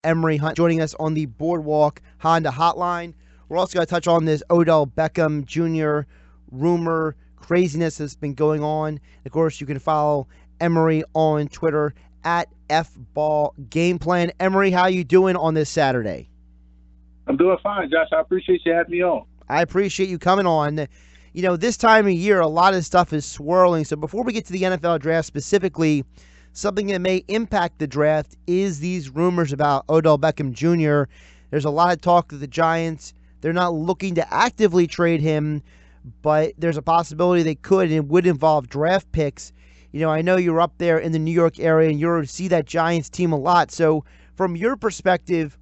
Emory Hunt joining us on the Boardwalk Honda Hotline. We're also going to touch on this Odell Beckham Jr. rumor craziness that's been going on. Of course, you can follow Emory on Twitter at FBallGamePlan. Emory, how you doing on this Saturday? I'm doing fine, Josh. I appreciate you having me on. I appreciate you coming on. You know, this time of year, a lot of stuff is swirling. So before we get to the NFL draft specifically, something that may impact the draft is these rumors about Odell Beckham Jr. There's a lot of talk that the Giants, they're not looking to actively trade him, but there's a possibility they could, and it would involve draft picks. You know, I know you're up there in the New York area, and you see that Giants team a lot. So from your perspective,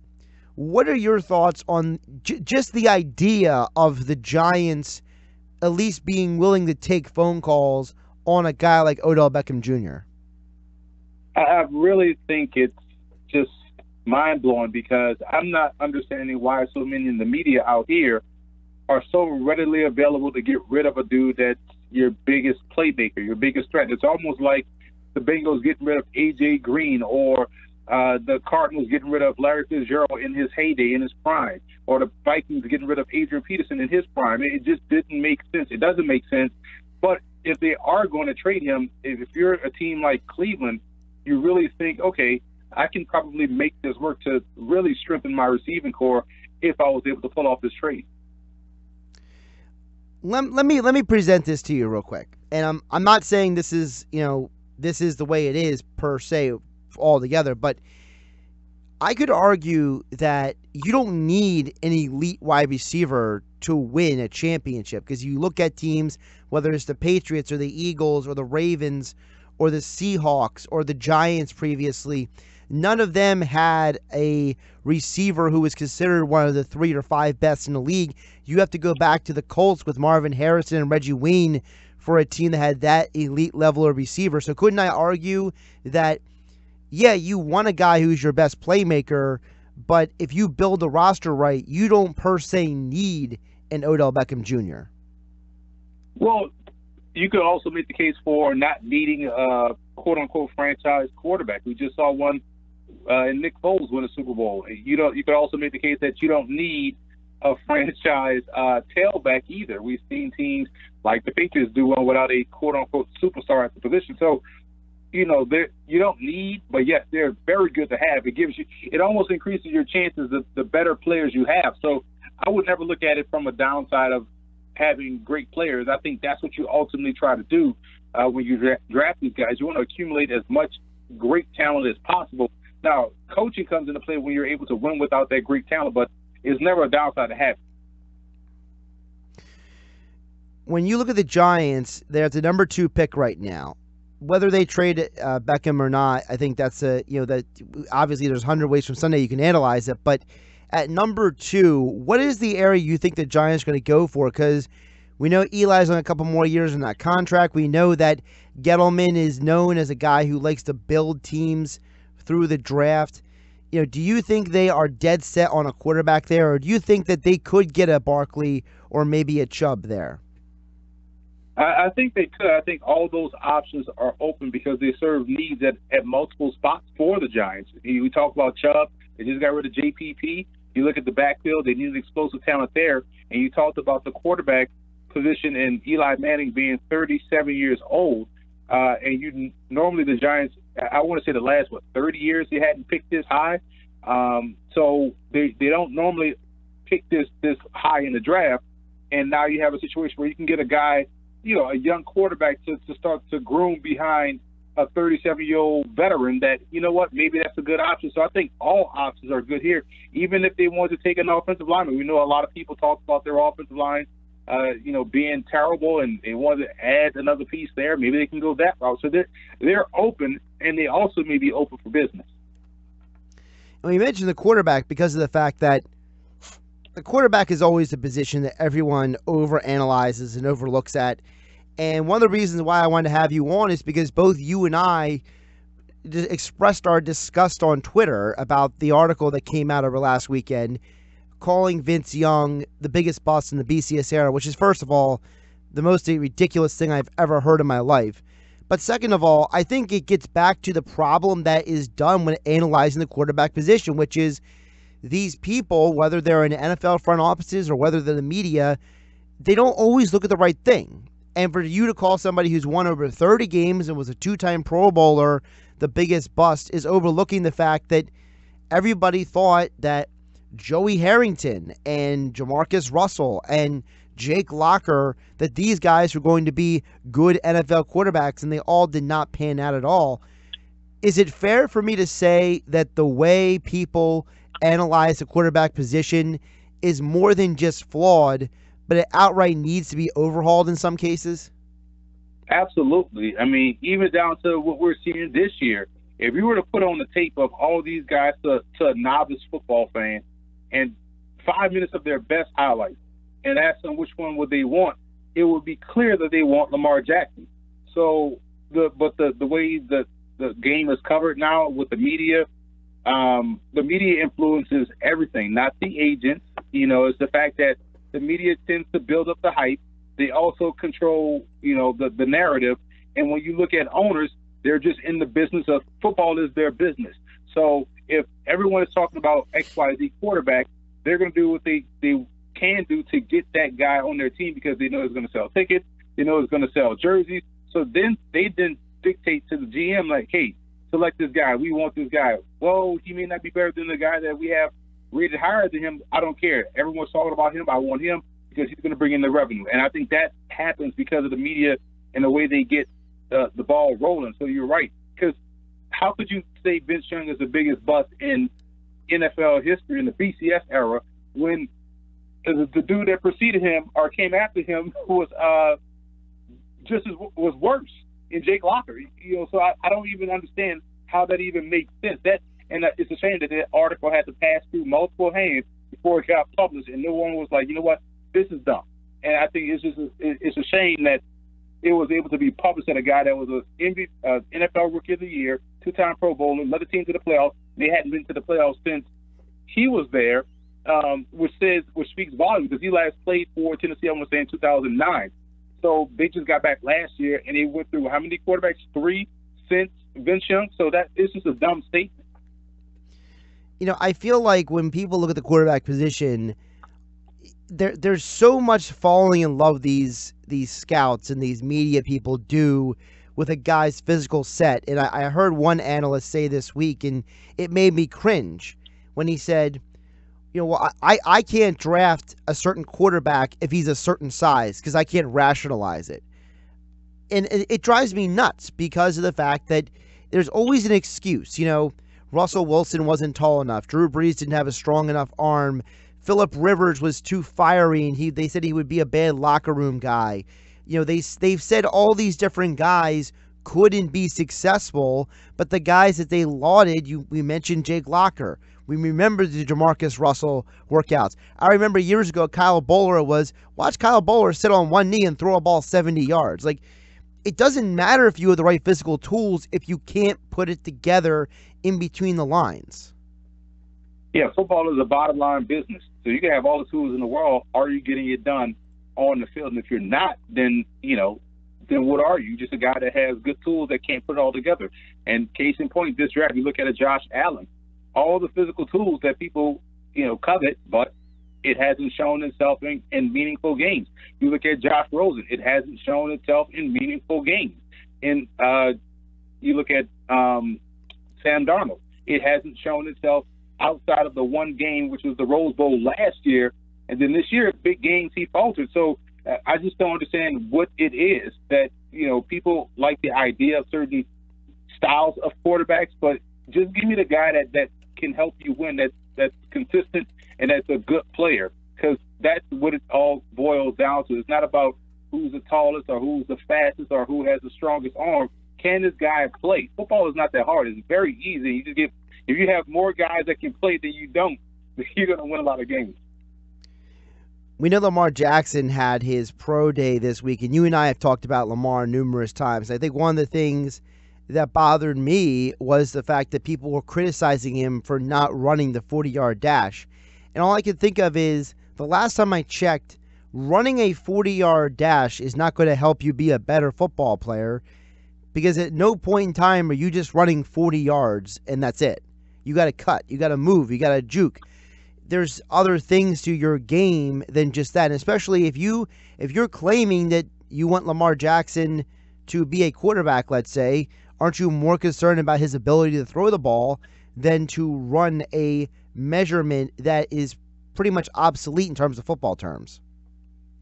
what are your thoughts on just the idea of the Giants at least being willing to take phone calls on a guy like Odell Beckham Jr.? I really think it's just mind-blowing because I'm not understanding why so many in the media out here are so readily available to get rid of a dude that's your biggest playmaker, your biggest threat. It's almost like the Bengals getting rid of A.J. Green, or the Cardinals getting rid of Larry Fitzgerald in his heyday, in his prime, or the Vikings getting rid of Adrian Peterson in his prime. It just didn't make sense. It doesn't make sense. But if they are going to trade him, if you're a team like Cleveland, you really think, okay, I can probably make this work to really strengthen my receiving core if I was able to pull off this trade. Let me present this to you real quick. And I'm not saying this is, this is the way it is per se altogether, but I could argue that you don't need an elite wide receiver to win a championship, because you look at teams, whether it's the Patriots or the Eagles or the Ravens or the Seahawks or the Giants previously, none of them had a receiver who was considered one of the 3 or 5 best in the league. You have to go back to the Colts with Marvin Harrison and Reggie Wayne for a team that had that elite level of receiver. So couldn't I argue that, yeah, you want a guy who's your best playmaker, but if you build the roster right, you don't per se need an Odell Beckham Jr.? Well, you could also make the case for not needing a quote-unquote franchise quarterback. We just saw one in Nick Foles win a Super Bowl. You could also make the case that you don't need a franchise tailback either. We've seen teams like the Patriots do one without a quote-unquote superstar at the position. So, you don't need, but yes, they're very good to have. It almost increases your chances the better players you have. So I would never look at it from a downside of having great players. I think that's what you ultimately try to do when you draft these guys. You want to accumulate as much great talent as possible. Now, coaching comes into play when you're able to win without that great talent, but it's never a downside to have. When you look at the Giants, they're at the number 2 pick right now. Whether they trade Beckham or not, I think that's that obviously there's 100 ways from Sunday you can analyze it. But at number 2, what is the area you think the Giants are going to go for? Because we know Eli's on a couple more years in that contract. We know that Gettleman is known as a guy who likes to build teams through the draft. Do you think they are dead set on a quarterback there, or do you think that they could get a Barkley or maybe a Chubb there? I think they could. I think all those options are open because they serve needs at multiple spots for the Giants. We talk about Chubb. They just got rid of JPP. You look at the backfield, they need explosive talent there. And you talked about the quarterback position and Eli Manning being 37 years old. And normally the Giants, I want to say the last, 30 years they hadn't picked this high. So they don't normally pick this high in the draft. And now you have a situation where you can get a guy, a young quarterback to start to groom behind a 37-year-old veteran that, maybe that's a good option. So I think all options are good here, even if they want to take an offensive lineman. We know a lot of people talk about their offensive line, being terrible, and they want to add another piece there. Maybe they can go that route. So they're open, and they also may be open for business. Well, you mentioned the quarterback because of the fact that the quarterback is always a position that everyone overanalyzes and overlooks at. And one of the reasons why I wanted to have you on is because both you and I expressed our disgust on Twitter about the article that came out over last weekend calling Vince Young the biggest bust in the BCS era, which is, first of all, the most ridiculous thing I've ever heard in my life. But second of all, I think it gets back to the problem that is done when analyzing the quarterback position, which is these people, whether they're in NFL front offices or whether they're the media, they don't always look at the right thing. And for you to call somebody who's won over 30 games and was a two-time Pro Bowler the biggest bust is overlooking the fact that everybody thought that Joey Harrington and Jamarcus Russell and Jake Locker, that these guys were going to be good NFL quarterbacks, and they all did not pan out at all. Is it fair for me to say that the way people analyze the quarterback position is more than just flawed, but it outright needs to be overhauled in some cases? Absolutely. I mean, even down to what we're seeing this year. If you were to put on the tape of all these guys to a novice football fan and 5 minutes of their best highlights and ask them which one would they want, it would be clear that they want Lamar Jackson. So, the way the game is covered now with the media influences everything, not the agents. It's the fact that the media tends to build up the hype. They also control, the narrative. And when you look at owners, they're just in the business of football is their business. So if everyone is talking about XYZ quarterback, they're going to do what they can do to get that guy on their team because they know it's going to sell tickets. They know it's going to sell jerseys. So then they dictate to the GM, like, hey, select this guy. We want this guy. Well, he may not be better than the guy that we have rated higher than him. I don't care. Everyone's talking about him. I want him because he's going to bring in the revenue. And I think that happens because of the media and the way they get the ball rolling. So you're right. Because how could you say Vince Young is the biggest bust in NFL history in the BCS era when the dude that preceded him or came after him was was worse in Jake Locker? So I don't even understand how that even makes sense. It's a shame that article had to pass through multiple hands before it got published, and no one was like, you know what, this is dumb. And I think it's a shame that it was able to be published at a guy that was an NFL Rookie of the Year, two-time Pro Bowler, led the team to the playoffs. They hadn't been to the playoffs since he was there, which speaks volumes because he last played for Tennessee, I want to say, in 2009. So they just got back last year, and they went through how many quarterbacks? 3 since Vince Young. So that is just a dumb statement. I feel like when people look at the quarterback position, there's so much falling in love these scouts and these media people do with a guy's physical set. And I heard one analyst say this week, and it made me cringe when he said, I can't draft a certain quarterback if he's a certain size because I can't rationalize it. And it drives me nuts because of the fact that there's always an excuse. Russell Wilson wasn't tall enough. Drew Brees didn't have a strong enough arm. Phillip Rivers was too fiery, and they said he would be a bad locker room guy. They've said all these different guys couldn't be successful, but the guys that they lauded, we mentioned Jake Locker. We remember the Jamarcus Russell workouts. I remember years ago, Kyle Bowler watch Kyle Bowler sit on one knee and throw a ball 70 yards. Like, it doesn't matter if you have the right physical tools if you can't put it together in between the lines. Yeah, football is a bottom line business. So you can have all the tools in the world. Are you getting it done on the field? And if you're not, then what are you? Just a guy that has good tools that can't put it all together. And case in point, this draft, you look at a Josh Allen, all the physical tools that people, covet, but it hasn't shown itself in meaningful games. You look at Josh Rosen, it hasn't shown itself in meaningful games. And you look at Sam Darnold, it hasn't shown itself outside of the one game, which was the Rose Bowl last year. And then this year, big games, he faltered. So I just don't understand what it is that, people like the idea of certain styles of quarterbacks, but just give me the guy that can help you win, that's consistent and that's a good player, because that's what it all boils down to. It's not about who's the tallest or who's the fastest or who has the strongest arm. Can this guy play? Football is not that hard. It's very easy. If you have more guys that can play than you don't, you're going to win a lot of games. We know Lamar Jackson had his pro day this week, and you and I have talked about Lamar numerous times. I think one of the things that bothered me was the fact that people were criticizing him for not running the 40-yard dash. And all I could think of is, the last time I checked, running a 40-yard dash is not going to help you be a better football player. because at no point in time are you just running 40 yards and that's it. You got to cut, you got to move, you got to juke. There's other things to your game than just that, and especially if you're claiming that you want Lamar Jackson to be a quarterback, let's say, aren't you more concerned about his ability to throw the ball than to run a measurement that is pretty much obsolete in terms of football terms?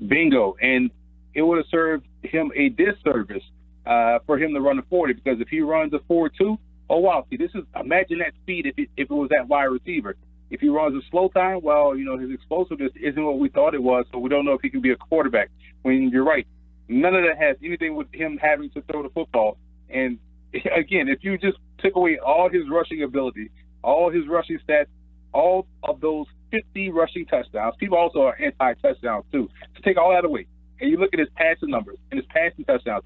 Bingo. And it would have served him a disservice for him to run a 40, because if he runs a 4.2, oh wow, see, imagine that speed if it was that wide receiver. If he runs a slow time, well, his explosiveness isn't what we thought it was, so we don't know if he can be a quarterback. When you're right, none of that has anything with him having to throw the football. And again, if you just took away all his rushing ability, all his rushing stats, all of those 50 rushing touchdowns, people also are anti-touchdowns too. To take all that away, and you look at his passing numbers and his passing touchdowns,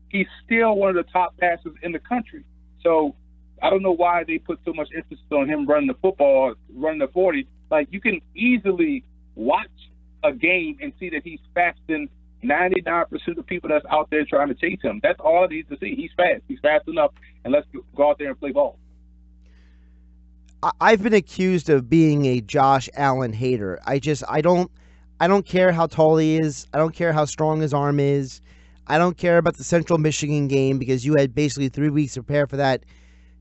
he's still one of the top passers in the country. So I don't know why they put so much emphasis on him running the football, running the 40. Like, you can easily watch a game and see that he's faster than 99% of the people that's out there trying to chase him. That's all I need to see. He's fast. He's fast enough, and let's go out there and play ball. I've been accused of being a Josh Allen hater. I don't care how tall he is. I don't care how strong his arm is. I don't care about the Central Michigan game because you had basically 3 weeks to prepare for that.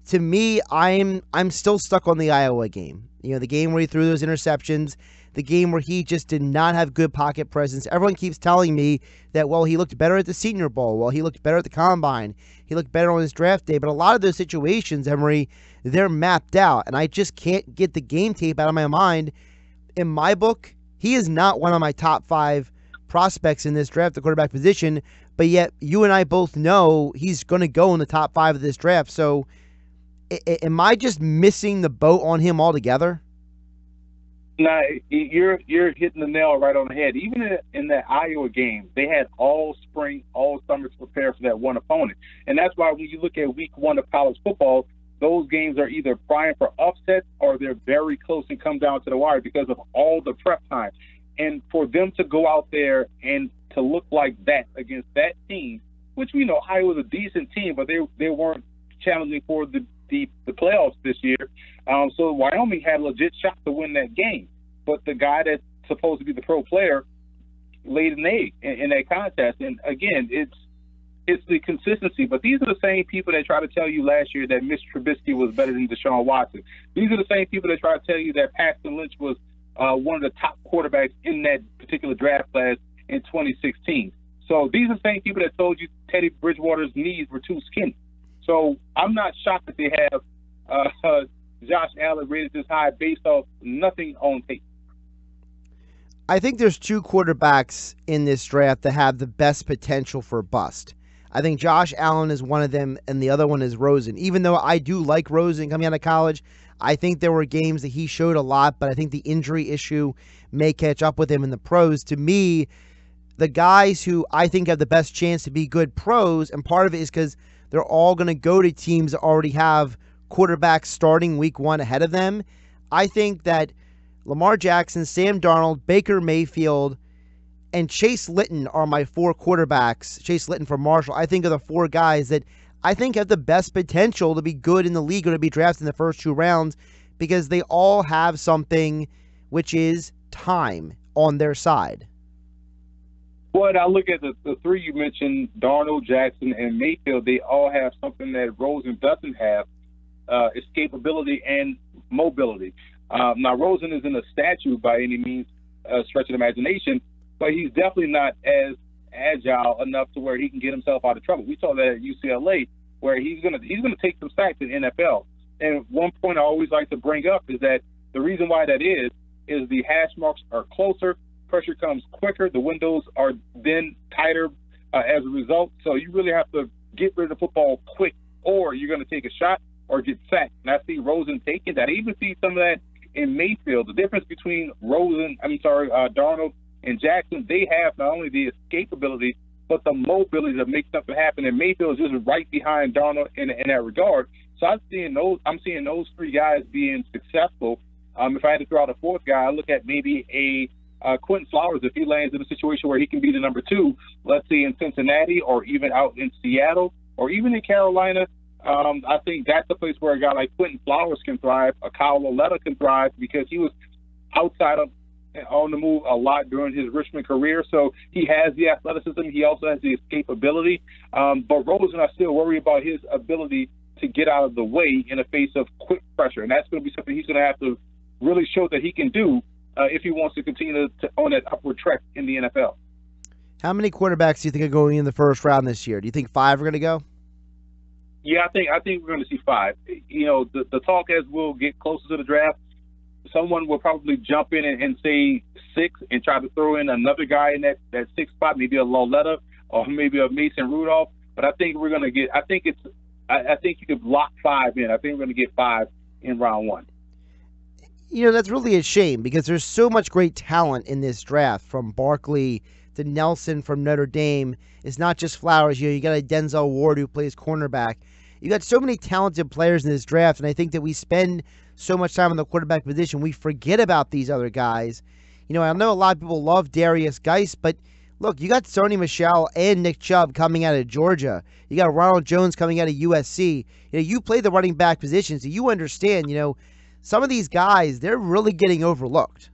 To me, I'm still stuck on the Iowa game. The game where he threw those interceptions, the game where he just did not have good pocket presence. Everyone keeps telling me that, well, he looked better at the Senior Bowl. Well, he looked better at the Combine. He looked better on his draft day. But a lot of those situations, Emory, they're mapped out, and I just can't get the game tape out of my mind. In my book, he is not one of my top 5 prospects in this draft, the quarterback position, but yet you and I both know he's going to go in the top 5 of this draft. So am I just missing the boat on him altogether? Nah, you're hitting the nail right on the head. Even in that Iowa game, they had all spring, all summer to prepare for that one opponent. And that's why when you look at week 1 of college football, those games are either prime for upsets or they're very close and come down to the wire because of all the prep time. And for them to go out there and to look like that against that team, which we know Iowa's a decent team, but they weren't challenging for the playoffs this year. So Wyoming had a legit shot to win that game. But the guy that's supposed to be the pro player laid an egg in that contest. And again, it's the consistency. But these are the same people that tried to tell you last year that Mitch Trubisky was better than Deshaun Watson. These are the same people that tried to tell you that Paxton Lynch was one of the top quarterbacks in that particular draft class in 2016. So these are the same people that told you Teddy Bridgewater's knees were too skinny. So I'm not shocked that they have Josh Allen rated this high based off nothing on tape. I think there's 2 quarterbacks in this draft that have the best potential for bust. I think Josh Allen is one of them, and the other one is Rosen. Even though I do like Rosen coming out of college, I think there were games that he showed a lot, but I think the injury issue may catch up with him in the pros. To me, the guys who I think have the best chance to be good pros, and part of it is because they're all going to go to teams that already have quarterbacks starting week 1 ahead of them. I think that Lamar Jackson, Sam Darnold, Baker Mayfield, and Chase Litton are my 4 quarterbacks. Chase Litton from Marshall, I think, are the 4 guys that I think have the best potential to be good in the league or to be drafted in the first 2 rounds because they all have something, which is time on their side. Well, I look at the 3 you mentioned, Darnold, Jackson, and Mayfield. They all have something that Rosen doesn't have, escapability and mobility. Now, Rosen isn't a statue by any means, stretch of imagination, but he's definitely not as agile enough to where he can get himself out of trouble. We saw that at UCLA, where he's gonna take some sacks in the NFL. And one point I always like to bring up is that the reason why that is the hash marks are closer, pressure comes quicker, the windows are then tighter as a result. So you really have to get rid of the football quick, or you're going to take a shot or get sacked. And I see Rosen taking that. I even see some of that in Mayfield. The difference between Darnold and Jackson, they have not only the escapability, but the mobility to make something happen. And Mayfield is just right behind Darnold in that regard. So I'm seeing those 3 guys being successful. If I had to throw out a 4th guy, I look at maybe a Quentin Flowers if he lands in a situation where he can be the number 2, let's say in Cincinnati or even out in Seattle. or even in Carolina, I think that's a place where a guy like Quentin Flowers can thrive, a Kyle Lauletta can thrive because he was outside of on the move a lot during his Richmond career. So he has the athleticism. He also has the escapability. But Rosen, I still worry about his ability to get out of the way in the face of quick pressure. And that's going to be something he's going to have to really show that he can do if he wants to continue to on that upward trek in the NFL. How many quarterbacks do you think are going in the first round this year? Do you think 5 are going to go? Yeah, I think we're going to see 5. You know, the talk as we'll get closer to the draft, someone will probably jump in and say 6 and try to throw in another guy in that 6th spot, maybe a Lauletta or maybe a Mason Rudolph. But I think we're going to get. I think you could lock 5 in. I think we're going to get 5 in round 1. You know, that's really a shame because there's so much great talent in this draft, from Barkley to Nelson from Notre Dame. It's not just Flowers. You know, you got a Denzel Ward who plays cornerback. You got so many talented players in this draft, and I think that we spend so much time on the quarterback position, we forget about these other guys. You know, I know a lot of people love Darius Geis, but look, you got Sony Michel and Nick Chubb coming out of Georgia. You got Ronald Jones coming out of USC. You know, you play the running back position, so you understand, you know, some of these guys, they're really getting overlooked.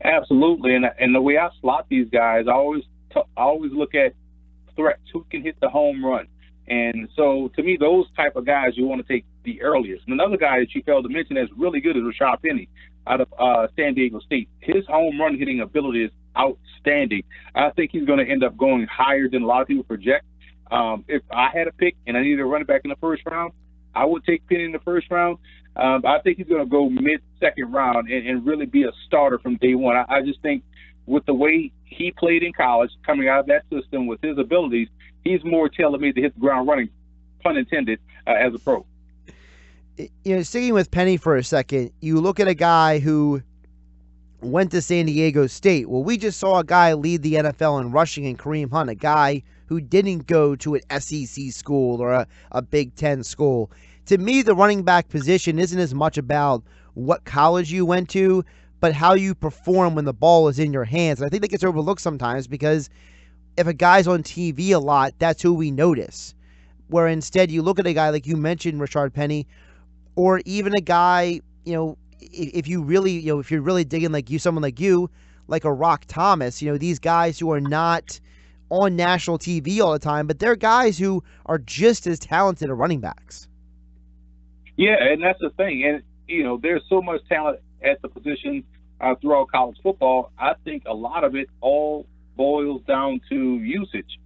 Absolutely, and the way I slot these guys, I always look at threats, who can hit the home run. And so, to me, those type of guys you want to take the earliest. And another guy that you failed to mention that's really good is Rashad Penny out of San Diego State. His home run hitting ability is outstanding. I think he's going to end up going higher than a lot of people project. If I had a pick and I needed a running back in the first round, I would take Penny in the first round. I think he's going to go mid-second round and really be a starter from day one. I just think with the way he played in college, coming out of that system with his abilities, he's more tailor-made to hit the ground running, pun intended, as a pro. You know, sticking with Penny for a second, you look at a guy who went to San Diego State. Well, we just saw a guy lead the NFL in rushing in Kareem Hunt, a guy who didn't go to an SEC school or a Big Ten school. To me, the running back position isn't as much about what college you went to, but how you perform when the ball is in your hands. And I think that gets overlooked sometimes because if a guy's on TV a lot, that's who we notice. Where instead you look at a guy like you mentioned, Rashard Penny, or even a guy, you know, if you're really digging like you, someone like you, like a Rock Thomas, you know, these guys who are not on national TV all the time, but they're guys who are just as talented as running backs. Yeah, and that's the thing. And, you know, there's so much talent at the position throughout college football. I think a lot of it all boils down to usage.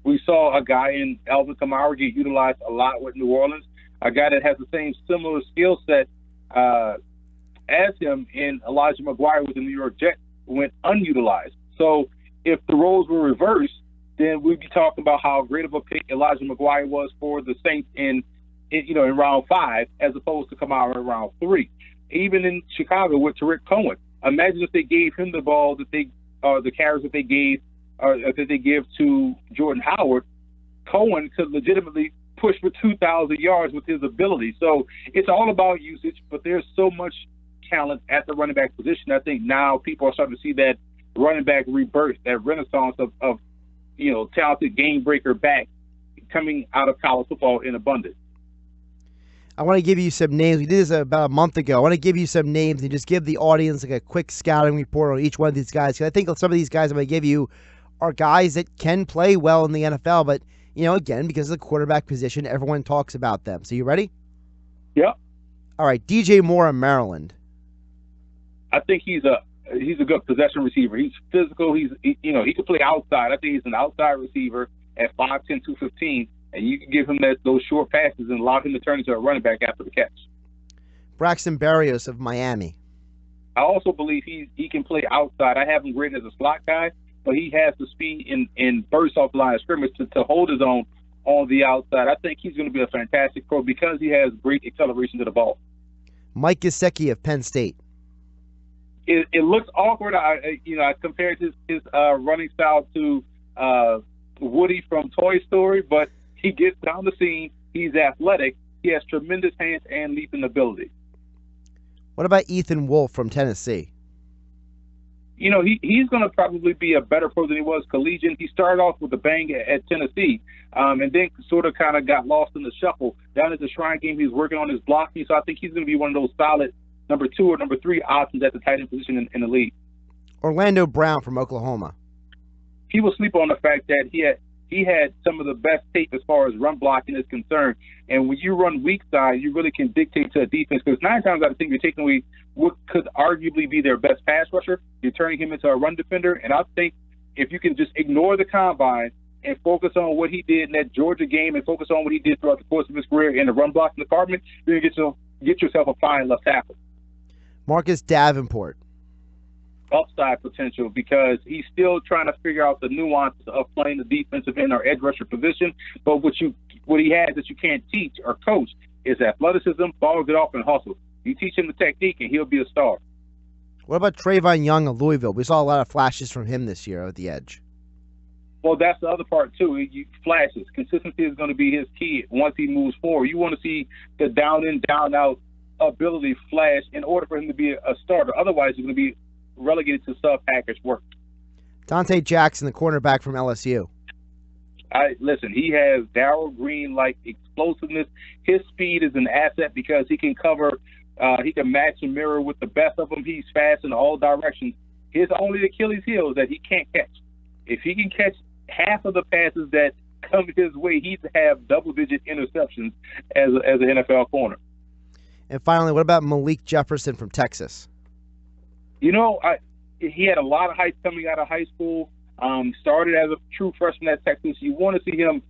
We saw a guy in Alvin Kamara get utilized a lot with New Orleans, a guy that has the same similar skill set as him in Elijah McGuire with the New York Jets went unutilized. So if the roles were reversed, then we'd be talking about how great of a pick Elijah McGuire was for the Saints in round 5 as opposed to Kamara in round 3. Even in Chicago with Tariq Cohen, imagine if they gave him the ball that the carries that they give to Jordan Howard. Cohen could legitimately push for 2,000 yards with his ability. So it's all about usage, but there's so much talent at the running back position. I think now people are starting to see that running back rebirth, that renaissance of talented game breaker back coming out of college football in abundance. I want to give you some names. We did this about a month ago. I want to give you some names and just give the audience like a quick scouting report on each one of these guys. Because I think some of these guys I'm going to give you are guys that can play well in the NFL, but again, because of the quarterback position, everyone talks about them. So you ready? Yep. All right, DJ Moore in Maryland. I think he's a good possession receiver. He's physical. He can play outside. I think he's an outside receiver at 5'10", 215, and you can give him those short passes and allow him to turn into a running back after the catch. Braxton Berrios of Miami. I also believe he can play outside. I have him graded as a slot guy, but he has the speed and burst off the line of scrimmage to hold his own on the outside. I think he's going to be a fantastic pro because he has great acceleration to the ball. Mike Gesicki of Penn State. It looks awkward. I compared his running style to Woody from Toy Story, but he gets down the scene. He's athletic. He has tremendous hands and leaping ability. What about Ethan Wolf from Tennessee? he's going to probably be a better pro than he was collegiate. He started off with a bang at Tennessee, and then sort of kind of got lost in the shuffle. Down at the Shrine game, he was working on his blocking, so I think he's going to be one of those solid number 2 or number 3 options at the tight end position in the league. Orlando Brown from Oklahoma. People sleep on the fact that he had some of the best tape as far as run blocking is concerned. And when you run weak side, you really can dictate to a defense, because 9 times out of 10 you're taking away what could arguably be their best pass rusher. You're turning him into a run defender. And I think if you can just ignore the combine and focus on what he did in that Georgia game and focus on what he did throughout the course of his career in the run blocking department, you're going to get yourself a fine left tackle. Marcus Davenport. Upside potential, because he's still trying to figure out the nuances of playing the defensive end or edge rusher position. But what he has that you can't teach or coach is athleticism, ball get off, and hustle. You teach him the technique, and he'll be a star. What about Trayvon Young of Louisville? We saw a lot of flashes from him this year at the edge. Well, that's the other part, too. Flashes. Consistency is going to be his key once he moves forward. You want to see the down-in, down-out ability flash in order for him to be a starter. Otherwise, he's going to be relegated to sub-package work. Dante Jackson, the cornerback from LSU. Listen, he has Darryl Green-like explosiveness. His speed is an asset because he can cover, he can match and mirror with the best of them. He's fast in all directions. His only Achilles heel is that he can't catch. If he can catch half of the passes that come his way, he'd have double-digit interceptions as an NFL corner. And finally, what about Malik Jefferson from Texas? He had a lot of hype coming out of high school. Started as a true freshman at Texas. You want to see him,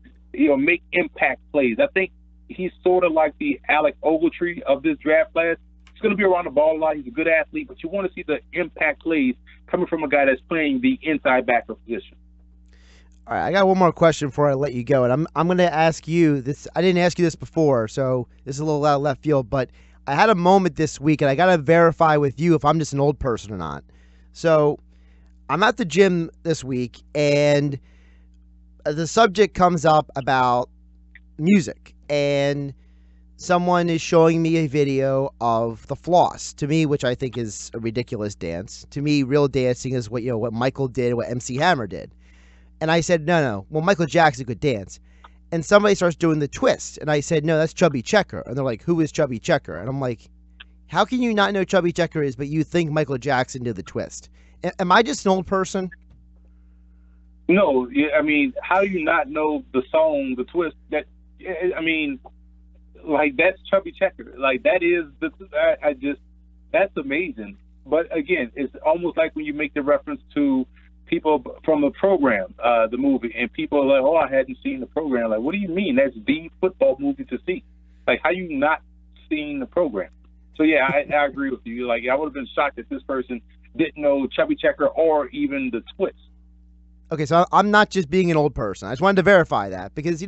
make impact plays. I think he's sort of like the Alec Ogletree of this draft class. He's going to be around the ball a lot. He's a good athlete, but you want to see the impact plays coming from a guy that's playing the inside backer position. All right, I got one more question before I let you go, and I'm going to ask you this. I didn't ask you this before, so this is a little out of left field, but I had a moment this week, and I got to verify with you if I'm just an old person or not. So I'm at the gym this week, and the subject comes up about music, and someone is showing me a video of the floss, to me, which I think is a ridiculous dance. To me, real dancing is what Michael did, what MC Hammer did. And I said, no, well, Michael Jackson could dance. And somebody starts doing the twist. And I said, no, that's Chubby Checker. And they're like, who is Chubby Checker? And I'm like, how can you not know Chubby Checker is, but you think Michael Jackson did the twist? Am I just an old person? No, I mean, how do you not know the song, the twist? That's Chubby Checker. Like, that is, that's amazing. But again, it's almost like when you make the reference to people from the program, the movie, and people are like, oh, I hadn't seen the program. Like, what do you mean? That's the football movie to see. Like, how you not seen the program? So, yeah, I agree with you. Like, I would have been shocked if this person didn't know Chubby Checker or even the twist. Okay, so I'm not just being an old person. I just wanted to verify that because,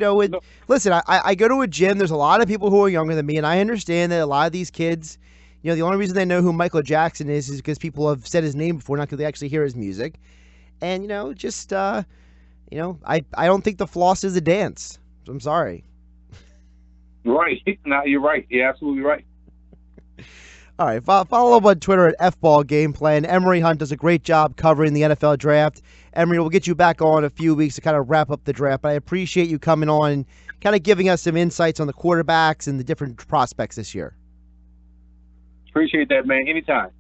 listen, I go to a gym. There's a lot of people who are younger than me, and I understand that a lot of these kids, the only reason they know who Michael Jackson is because people have said his name before, not because they actually hear his music. And, I don't think the floss is a dance. I'm sorry. Right. No, you're right. You're absolutely right. All right. Follow up on Twitter at FBall Game Plan. Emory Hunt does a great job covering the NFL draft. Emory, we'll get you back on in a few weeks to kind of wrap up the draft. But I appreciate you coming on and kind of giving us some insights on the quarterbacks and the different prospects this year. Appreciate that, man. Anytime.